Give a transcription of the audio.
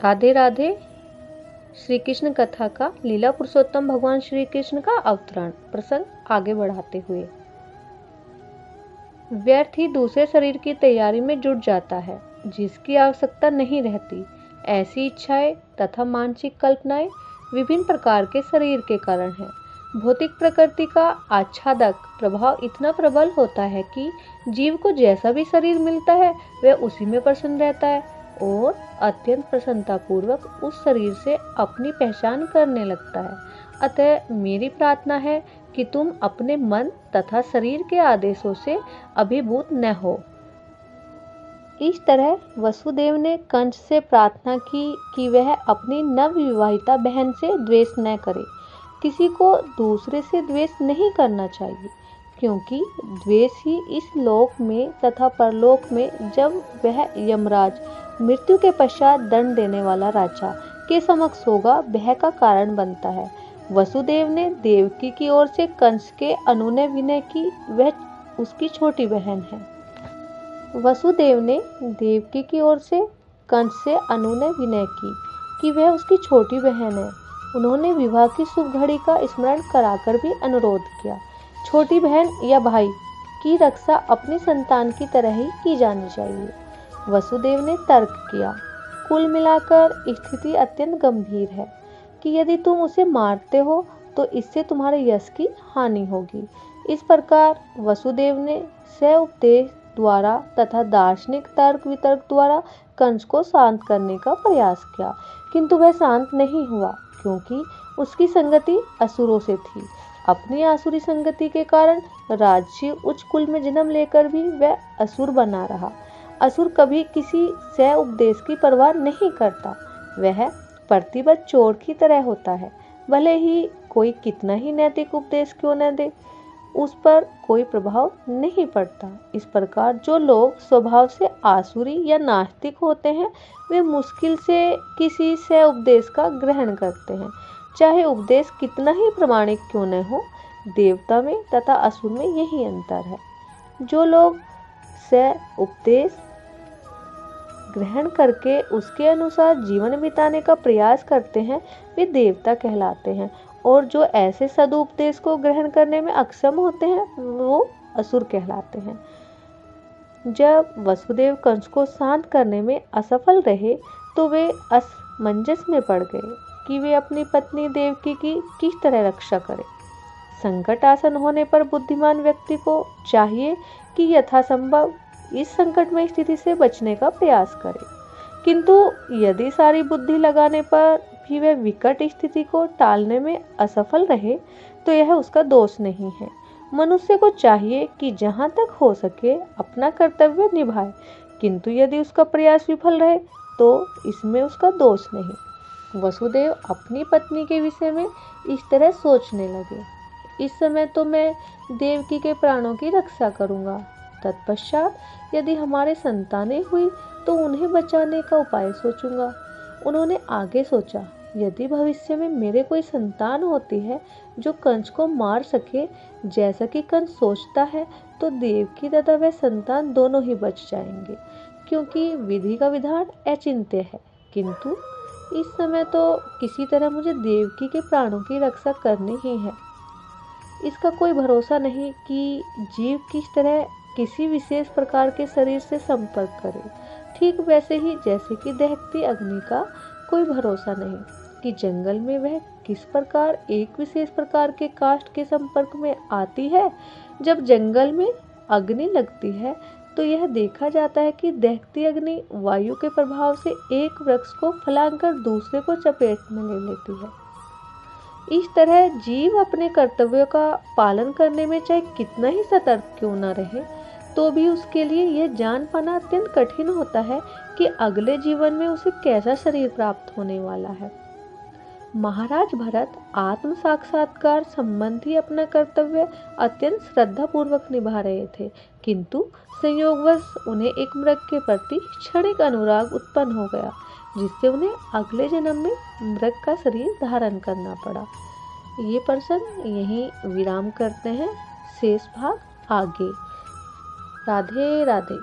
राधे राधे। श्री कृष्ण कथा का लीला पुरुषोत्तम भगवान श्री कृष्ण का अवतरण प्रसंग आगे बढ़ाते हुए। व्यर्थ ही दूसरे शरीर की तैयारी में जुट जाता है जिसकी आवश्यकता नहीं रहती। ऐसी इच्छाएं तथा मानसिक कल्पनाएं विभिन्न प्रकार के शरीर के कारण है। भौतिक प्रकृति का आच्छादक प्रभाव इतना प्रबल होता है कि जीव को जैसा भी शरीर मिलता है वह उसी में प्रसन्न रहता है और अत्यंत प्रसन्नता पूर्वक उस शरीर से अपनी पहचान करने लगता है। अतः मेरी प्रार्थना है कि तुम अपने मन तथा शरीर के आदेशों से अभिभूत न हो। इस तरह वसुदेव ने कंस से प्रार्थना की कि वह अपनी नवविवाहिता बहन से द्वेष न करे। किसी को दूसरे से द्वेष नहीं करना चाहिए, क्योंकि द्वेष ही इस लोक में तथा परलोक में जब वह यमराज मृत्यु के पश्चात दंड देने वाला राजा के समक्ष होगा वह का कारण बनता है। वसुदेव ने देवकी की ओर से कंस के अनुनय विनय की, वह उसकी छोटी बहन है। वसुदेव ने देवकी की ओर से कंस से अनुनय विनय की कि वह उसकी छोटी बहन है। उन्होंने विवाह की शुभ घड़ी का स्मरण कराकर भी अनुरोध किया। छोटी बहन या भाई की रक्षा अपनी संतान की तरह ही की जानी चाहिए। वसुदेव ने तर्क किया, कुल मिलाकर स्थिति अत्यंत गंभीर है कि यदि तुम उसे मारते हो तो इससे तुम्हारे यश की हानि होगी। इस प्रकार वसुदेव ने स्वउपदेश द्वारा तथा दार्शनिक तर्क वितर्क द्वारा कंस को शांत करने का प्रयास किया, किंतु वह शांत नहीं हुआ, क्योंकि उसकी संगति असुरों से थी। अपनी आसुरी संगति के कारण राजसी उच्च कुल में जन्म लेकर भी वह असुर बना रहा। असुर कभी किसी सह उपदेश की परवाह नहीं करता। वह प्रतिबद्ध चोर की तरह होता है। भले ही कोई कितना ही नैतिक उपदेश क्यों न दे, उस पर कोई प्रभाव नहीं पड़ता। इस प्रकार जो लोग स्वभाव से आसुरी या नास्तिक होते हैं वे मुश्किल से किसी से उपदेश का ग्रहण करते हैं, चाहे उपदेश कितना ही प्रामाणिक क्यों न हो। देवता में तथा असुर में यही अंतर है। जो लोग से उपदेश ग्रहण करके उसके अनुसार जीवन बिताने का प्रयास करते हैं वे देवता कहलाते हैं, और जो ऐसे सदुपदेश को ग्रहण करने में अक्षम होते हैं वो असुर कहलाते हैं। जब वसुदेव कंस को शांत करने में असफल रहे तो वे असमंजस में पड़ गए कि वे अपनी पत्नी देवकी की किस तरह रक्षा करें। संकट आसन होने पर बुद्धिमान व्यक्ति को चाहिए कि यथासंभव इस संकटमय स्थिति से बचने का प्रयास करे, किंतु यदि सारी बुद्धि लगाने पर भी वह विकट स्थिति को टालने में असफल रहे तो यह उसका दोष नहीं है। मनुष्य को चाहिए कि जहां तक हो सके अपना कर्तव्य निभाए, किंतु यदि उसका प्रयास विफल रहे तो इसमें उसका दोष नहीं। वसुदेव अपनी पत्नी के विषय में इस तरह सोचने लगे, इस समय तो मैं देवकी के प्राणों की रक्षा करूंगा, तत्पश्चात यदि हमारे संतानें हुई तो उन्हें बचाने का उपाय सोचूंगा। उन्होंने आगे सोचा, यदि भविष्य में मेरे कोई संतान होती है जो कंस को मार सके जैसा कि कंस सोचता है, तो देवकी तथा वह संतान दोनों ही बच जाएंगे, क्योंकि विधि का विधान अचिंत्य है। किंतु इस समय तो किसी तरह मुझे देवकी के प्राणों की रक्षा करनी ही है। इसका कोई भरोसा नहीं कि जीव किस तरह किसी विशेष प्रकार के शरीर से संपर्क करे। ठीक वैसे ही जैसे कि दहकती अग्नि का कोई भरोसा नहीं कि जंगल में वह किस प्रकार एक विशेष प्रकार के काष्ठ के संपर्क में आती है। जब जंगल में अग्नि लगती है तो यह देखा जाता है कि दहकती अग्नि वायु के प्रभाव से एक वृक्ष को फैलाकर दूसरे को चपेट में ले लेती है। इस तरह जीव अपने कर्तव्यों का पालन करने में चाहे कितना ही सतर्क क्यों न रहे, तो भी उसके लिए यह जान पाना अत्यंत कठिन होता है कि अगले जीवन में उसे कैसा शरीर प्राप्त होने वाला है। महाराज भरत आत्म साक्षात्कार संबंधी अपना कर्तव्य अत्यंत श्रद्धा पूर्वक निभा रहे थे, किंतु संयोगवश उन्हें एक मृग के प्रति क्षणिक अनुराग उत्पन्न हो गया, जिससे उन्हें अगले जन्म में मृग का शरीर धारण करना पड़ा। ये प्रसंग यहीं विराम करते हैं, शेष भाग आगे। राधे राधे।